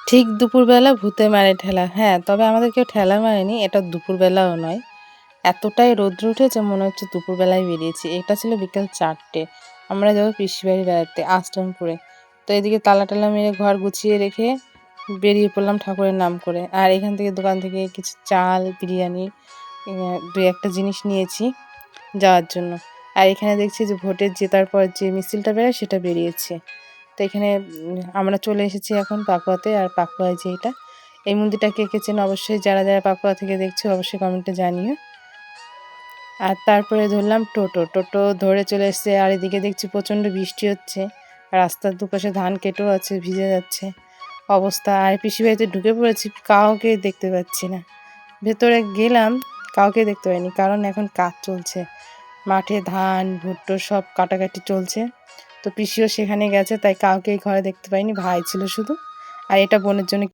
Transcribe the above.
ঠিক দুপুরবেলা ভূতে মারে ঠেলা। হ্যাঁ, তবে আমাদের কেউ ঠেলা মারেনি। এটা দুপুরবেলাও নয়। এতটাই রৌদ্র উঠেছে মনে হচ্ছে দুপুরবেলায় বেরিয়েছি। এটা ছিল বিকেল ৪টে। আমরা যাবো পিসির বাড়ি বেড়াতে আসলামপুরে। তো এদিকে তালা-টালা মেরে ঘর গুছিয়ে রেখে বেরিয়ে পড়লাম ঠাকুরের নাম করে। আর এখান থেকে দোকান থেকে কিছু চাল, বিরিয়ানি ২-১ টা জিনিস নিয়েছি যাওয়ার জন্য। আর এখানে দেখছি যে ভোটের জেতার পর যে মিছিলটা বেরোয় সেটা বেরিয়েছে। তো এখানে আমরা চলে এসেছি এখন পাকুয়াতে। আর পাকুয়ায় যে এটা, এই মন্দিরটা কে, কে চেনো অবশ্যই যারা পাকুয়া থেকে দেখছো অবশ্যই কমেন্টে জানিও। আর তারপরে ধরলাম টোটো। টোটো ধরে চলে এসেছে আর এদিকে দেখছি প্রচণ্ড বৃষ্টি হচ্ছে। রাস্তার দুপাশে ধান কেটেও আছে, ভিজে যাচ্ছে অবস্থা। আর পিসির বাড়িতে ঢুকে পড়েছি, কাউকে দেখতে পাচ্ছি না। ভেতরে গেলাম, কাউকে দেখতে পাইনি কারণ এখন কাজ চলছে। মাঠে ধান, ভুট্টো সব কাটাকাটি চলছে। তো পিসিও সেখানে গেছে, তাই কাউকেই ঘরে দেখতে পাইনি। ভাই ছিল শুধু। আর এটা বোনের জন্য